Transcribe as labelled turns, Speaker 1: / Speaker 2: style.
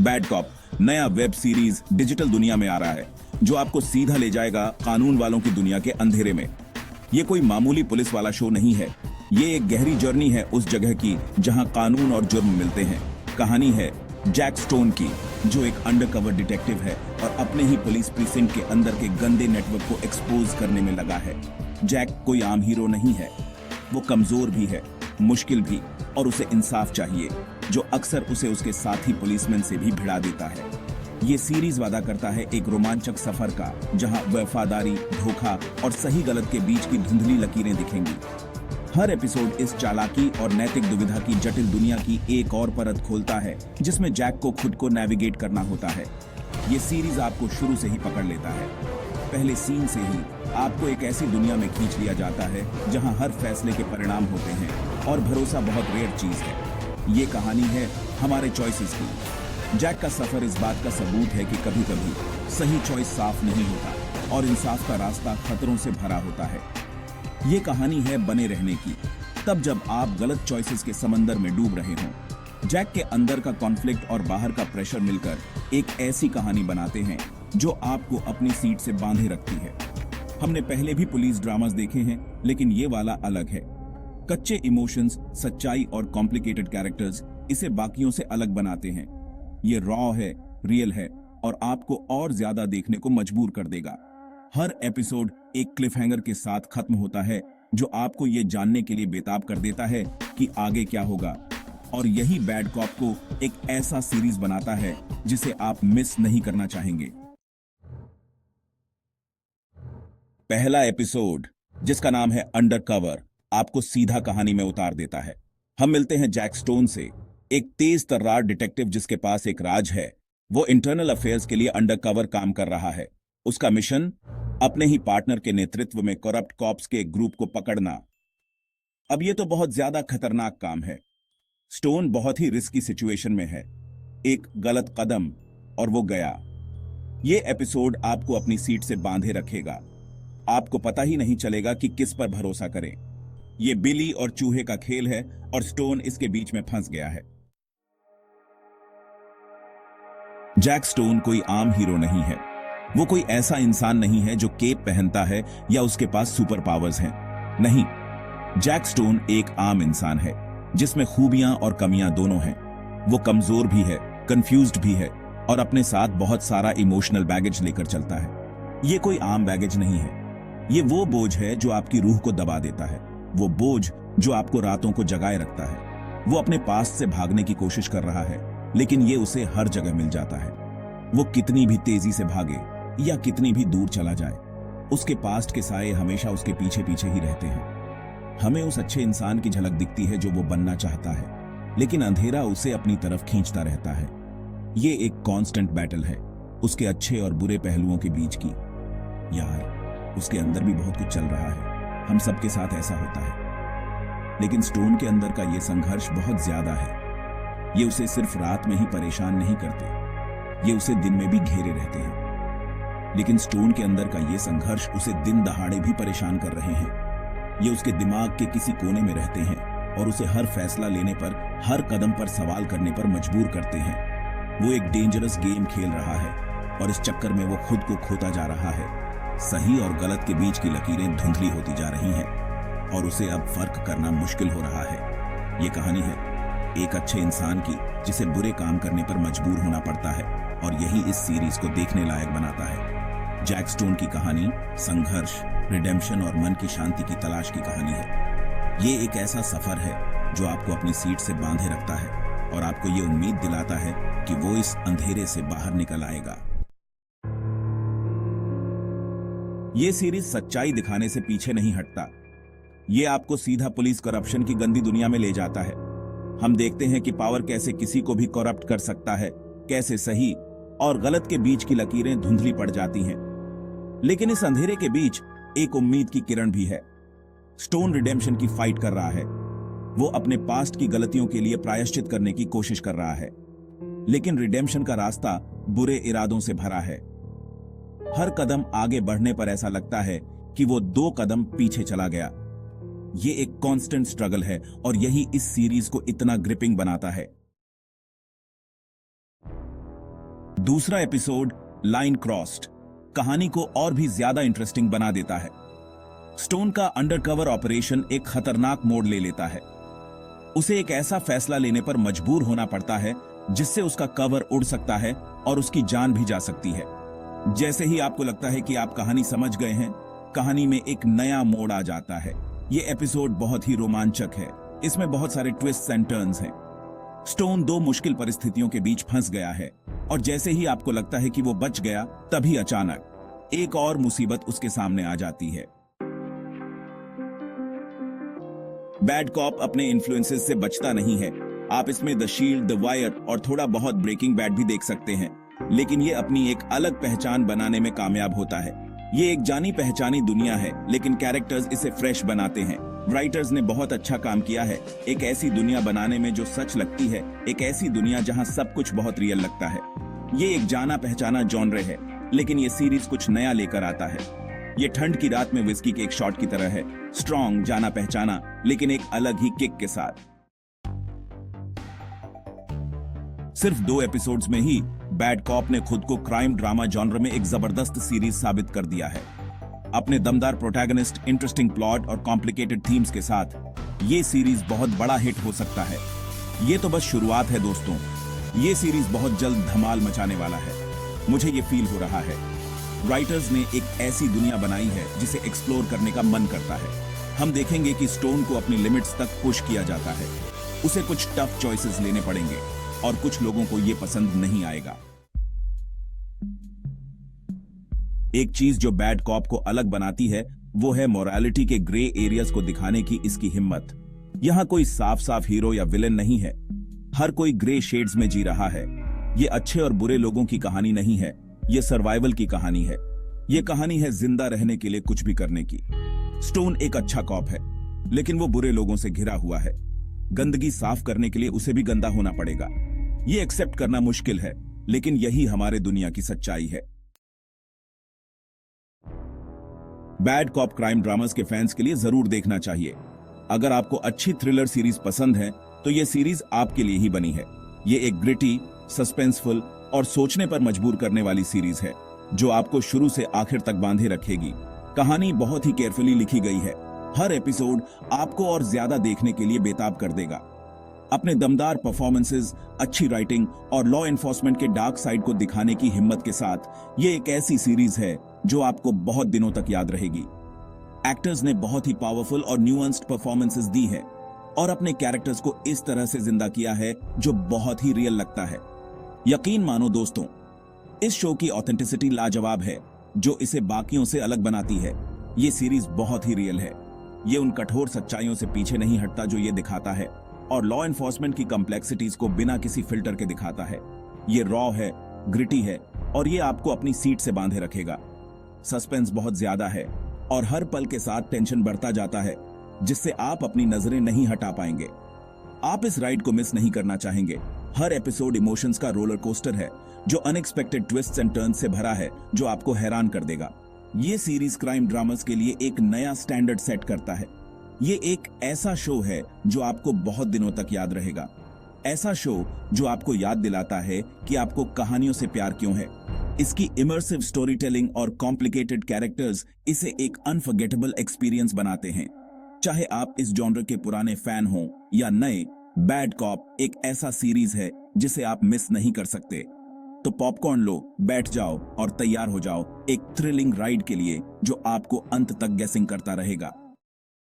Speaker 1: Bad cop नया web series digital दुनिया में आ रहा है जो आपको सीधा ले जाएगा कानून वालों की दुनिया के अंधेरे में। ये कोई मामूली पुलिस वाला शो नहीं है, ये एक गहरी जर्नी है उस जगह की जहां कानून और जुर्म मिलते हैं। कहानी है जैक स्टोन की, जो एक अंडरकवर डिटेक्टिव है और अपने ही पुलिस प्रीसिंक्ट के अंदर के गंदे नेटवर्क को एक्सपोज करने में लगा है। जैक कोई आम हीरो नहीं है, वो कमजोर भी है, मुश्किल भी, और उसे इंसाफ चाहिए जो अक्सर उसे उसके साथी पुलिसमैन से भी भिड़ा देता है। ये सीरीज वादा करता है एक रोमांचक सफर का, जहां वफादारी, धोखा और सही गलत के बीच की धुंधली लकीरें दिखेंगी। हर एपिसोड इस चालाकी और नैतिक दुविधा की जटिल दुनिया की एक और परत खोलता है जिसमें जैक को खुद को नेविगेट करना होता है। ये सीरीज आपको शुरू से ही पकड़ लेता है। पहले सीन से ही आपको एक ऐसी दुनिया में खींच लिया जाता है जहां हर फैसले के परिणाम होते हैं और भरोसा बहुत रेयर चीज है। ये कहानी है हमारे चॉइसेस की। जैक का सफर इस बात का सबूत है कि कभी कभी सही चॉइस साफ नहीं होता और इंसाफ का रास्ता खतरों से भरा होता है। ये कहानी है बने रहने की, तब जब आप गलत चॉइसेस के समंदर में डूब रहे हों। जैक के अंदर का कॉन्फ्लिक्ट और बाहर का प्रेशर मिलकर एक ऐसी कहानी बनाते हैं जो आपको अपनी सीट से बांधे रखती है। हमने पहले भी पुलिस ड्रामास देखे हैं, लेकिन ये वाला अलग है। कच्चे इमोशंस, सच्चाई और कॉम्प्लिकेटेड कैरेक्टर्स इसे बाकियों से अलग बनाते हैं। ये रॉ है, रियल है और आपको और ज्यादा देखने को मजबूर कर देगा। हर एपिसोड एक क्लिफहैंगर के साथ खत्म होता है जो आपको ये जानने के लिए बेताब कर देता है कि आगे क्या होगा। और यही बैड कॉप को एक ऐसा सीरीज बनाता है जिसे आप मिस नहीं करना चाहेंगे। पहला एपिसोड, जिसका नाम है अंडरकवर, आपको सीधा कहानी में उतार देता है। हम मिलते हैं जैक स्टोन से, एक तेज तर्रार डिटेक्टिव जिसके पास एक राज है। वो इंटरनल अफेयर्स के लिए अंडरकवर काम कर रहा है। उसका मिशन अपने ही पार्टनर के नेतृत्व में करप्ट कॉप्स के एक ग्रुप को पकड़ना। अब ये तो बहुत ज्यादा खतरनाक काम है। स्टोन बहुत ही रिस्की सिचुएशन में है। एक गलत कदम और वो गया। ये एपिसोड आपको अपनी सीट से बांधे रखेगा। आपको पता ही नहीं चलेगा कि किस पर भरोसा करें। ये बिली और चूहे का खेल है और स्टोन इसके बीच में फंस गया है। जैक स्टोन कोई आम हीरो नहीं है। वो कोई ऐसा इंसान नहीं है जो केप पहनता है या उसके पास सुपर पावर्स हैं। नहीं, जैक स्टोन एक आम इंसान है जिसमें खूबियां और कमियां दोनों हैं। वो कमजोर भी है, कंफ्यूज्ड भी है और अपने साथ बहुत सारा इमोशनल बैगेज लेकर चलता है। ये कोई आम बैगेज नहीं है। ये वो बोझ है जो आपकी रूह को दबा देता है, वो बोझ जो आपको रातों को जगाए रखता है। वो अपने पास्ट से भागने की कोशिश कर रहा है, लेकिन ये उसे हर जगह मिल जाता है। वो कितनी भी तेजी से भागे या कितनी भी दूर चला जाए, उसके पास्ट के साए हमेशा उसके पीछे पीछे ही रहते हैं। हमें उस अच्छे इंसान की झलक दिखती है जो वो बनना चाहता है, लेकिन अंधेरा उसे अपनी तरफ खींचता रहता है। ये एक कांस्टेंट बैटल है उसके अच्छे और बुरे पहलुओं के बीच की। यार, उसके अंदर भी बहुत कुछ चल रहा है। हम सबके साथ ऐसा होता है, लेकिन स्टोन के अंदर का ये संघर्ष बहुत ज्यादा है। ये उसे सिर्फ रात में ही परेशान नहीं करते, ये उसे दिन में भी घेरे रहते हैं। लेकिन स्टोन के अंदर का ये संघर्ष उसे दिन दहाड़े भी परेशान कर रहे हैं। ये उसके दिमाग के किसी कोने में रहते हैं और उसे हर फैसला लेने पर, हर कदम पर सवाल करने पर मजबूर करते हैं। वो एक डेंजरस गेम खेल रहा है और इस चक्कर में वो खुद को खोता जा रहा है। सही और गलत के बीच की लकीरें धुंधली होती जा रही हैं और उसे अब फर्क करना मुश्किल हो रहा है। ये कहानी है एक अच्छे इंसान की जिसे बुरे काम करने पर मजबूर होना पड़ता है, और यही इस सीरीज को देखने लायक बनाता है। जैक स्टोन की कहानी संघर्ष, रिडेम्पशन और मन की शांति की तलाश की कहानी है। ये एक ऐसा सफर है जो आपको अपनी सीट से बांधे रखता है और आपको ये उम्मीद दिलाता है कि वो इस अंधेरे से बाहर निकल आएगा। ये सीरीज सच्चाई दिखाने से पीछे नहीं हटता। ये आपको सीधा पुलिस करप्शन की गंदी दुनिया में ले जाता है। हम देखते हैं कि पावर कैसे किसी को भी करप्ट कर सकता है, कैसे सही और गलत के बीच की लकीरें धुंधली पड़ जाती हैं। लेकिन इस अंधेरे के बीच एक उम्मीद की किरण भी है। स्टोन रिडेम्पशन की फाइट कर रहा है। वो अपने पास्ट की गलतियों के लिए प्रायश्चित करने की कोशिश कर रहा है, लेकिन रिडेम्पशन का रास्ता बुरे इरादों से भरा है। हर कदम आगे बढ़ने पर ऐसा लगता है कि वो 2 कदम पीछे चला गया। ये एक कांस्टेंट स्ट्रगल है और यही इस सीरीज को इतना ग्रिपिंग बनाता है। दूसरा एपिसोड लाइन क्रॉस्ड कहानी को और भी ज्यादा इंटरेस्टिंग बना देता है। स्टोन का अंडरकवर ऑपरेशन एक खतरनाक मोड़ ले लेता है। उसे एक ऐसा फैसला लेने पर मजबूर होना पड़ता है जिससे उसका कवर उड़ सकता है और उसकी जान भी जा सकती है। जैसे ही आपको लगता है कि आप कहानी समझ गए हैं, कहानी में एक नया मोड़ आ जाता है। ये एपिसोड बहुत ही रोमांचक है। इसमें बहुत सारे ट्विस्ट्स एंड टर्न्स हैं। स्टोन दो मुश्किल परिस्थितियों के बीच फंस गया है और जैसे ही आपको लगता है कि वो बच गया, तभी अचानक एक और मुसीबत उसके सामने आ जाती है। बैड कॉप अपने इन्फ्लुएंसेस से बचता नहीं है। आप इसमें द शील्ड, द वायर और थोड़ा बहुत ब्रेकिंग बैड भी देख सकते हैं, लेकिन ये अपनी एक अलग पहचान बनाने में कामयाब होता है। ये एक जानी पहचानी दुनिया है, लेकिन कैरेक्टर्स इसे फ्रेश बनाते हैं। राइटर्स ने बहुत अच्छा काम किया है एक ऐसी दुनिया बनाने में जो सच लगती है, एक ऐसी दुनिया जहां सब कुछ बहुत रियल लगता है। ये एक जाना पहचाना जॉनर है, लेकिन ये सीरीज कुछ नया लेकर आता है। ये ठंड की रात में विस्की के एक शॉट की तरह है, स्ट्रॉन्ग, जाना पहचाना, लेकिन एक अलग ही किक के साथ। सिर्फ 2 एपिसोड्स में ही बैड कॉप ने खुद को क्राइम ड्रामा जॉनर में एक जबरदस्त सीरीज साबित कर दिया है। अपने दमदार प्रोटैगनिस्ट, इंटरेस्टिंग प्लॉट और कॉम्प्लिकेटेड थीम्स के साथ ये सीरीज बहुत बड़ा हिट हो सकता है। ये तो बस शुरुआत है दोस्तों। ये सीरीज बहुत जल्द धमाल मचाने वाला है, मुझे ये फील हो रहा है। राइटर्स ने एक ऐसी दुनिया बनाई है जिसे एक्सप्लोर करने का मन करता है। हम देखेंगे कि स्टोन को अपनी लिमिट्स तक पुश किया जाता है। उसे कुछ टफ चॉइसेस लेने पड़ेंगे और कुछ लोगों को ये पसंद नहीं आएगा। एक चीज जो बैड कॉप को अलग बनाती है वो है मोरालिटी के ग्रे एरियाज को दिखाने की इसकी हिम्मत। यहां कोई साफ साफ हीरो या विलेन नहीं है, हर कोई ग्रे शेड्स में जी रहा है। ये अच्छे और बुरे लोगों की कहानी नहीं है, ये सर्वाइवल की कहानी है। ये कहानी है जिंदा रहने के लिए कुछ भी करने की। स्टोन एक अच्छा कॉप है, लेकिन वो बुरे लोगों से घिरा हुआ है। गंदगी साफ करने के लिए उसे भी गंदा होना पड़ेगा। ये एक्सेप्ट करना मुश्किल है, लेकिन यही हमारे दुनिया की सच्चाई है। बैड कॉप क्राइम ड्रामास के फैंस के लिए जरूर देखना चाहिए। अगर आपको अच्छी थ्रिलर सीरीज पसंद है तो ये सीरीज आपके लिए ही बनी है। ये एक ग्रिटी, सस्पेंसफुल और सोचने पर मजबूर करने वाली सीरीज है जो आपको शुरू से आखिर तक बांधे रखेगी। कहानी बहुत ही केयरफुली लिखी गई है। हर एपिसोड आपको और ज्यादा देखने के लिए बेताब कर देगा। अपने दमदार परफॉर्मेंसेस, अच्छी राइटिंग और लॉ एनफोर्समेंट के डार्क साइड को दिखाने की हिम्मत के साथ ये एक ऐसी सीरीज है जो आपको बहुत दिनों तक याद रहेगी। एक्टर्स ने बहुत ही पावरफुल और न्यूएंस्ड परफॉर्मेंसेस दी है और अपने कैरेक्टर्स को इस तरह से जिंदा किया है जो बहुत ही रियल लगता है। यकीन मानो दोस्तों, इस शो की ऑथेंटिसिटी लाजवाब है जो इसे बाकियों से अलग बनाती है। ये सीरीज बहुत ही रियल है। ये उन कठोर सच्चाइयों से पीछे नहीं हटता जो ये दिखाता है और लॉ एनफोर्समेंट की कॉम्प्लेक्सिटीज को बिना किसी फिल्टर के दिखाता है। ये रॉ है, ग्रिटी है और ये आपको अपनी सीट से बांधे रखेगा। सस्पेंस बहुत ज्यादा है और हर पल के साथ टेंशन बढ़ता जाता है जिससे आप अपनी नजरें नहीं हटा पाएंगे। आप इस राइड को मिस नहीं करना चाहेंगे। हर एपिसोड इमोशंस का रोलर कोस्टर है जो अनएक्सपेक्टेड ट्विस्ट्स एंड टर्न्स से भरा है जो आपको हैरान कर देगा। ये सीरीज क्राइम ड्रामास के लिए एक नया स्टैंडर्ड सेट करता है। ये एक ऐसा शो है जो आपको बहुत दिनों तक याद रहेगा। ऐसा शो जो आपको याद दिलाता है कि आपको कहानियों से प्यार क्यों है। इसकी इमर्सिव स्टोरी टेलिंग और कॉम्प्लिकेटेड कैरेक्टर्स इसे एक अनफॉरगेटेबल एक्सपीरियंस बनाते हैं। चाहे आप इस जॉनर के पुराने फैन हो या नए, बैड कॉप एक ऐसा सीरीज है जिसे आप मिस नहीं कर सकते। तो पॉपकॉर्न लो, बैठ जाओ और तैयार हो जाओ एक थ्रिलिंग राइड के लिए जो आपको अंत तक गेसिंग करता रहेगा।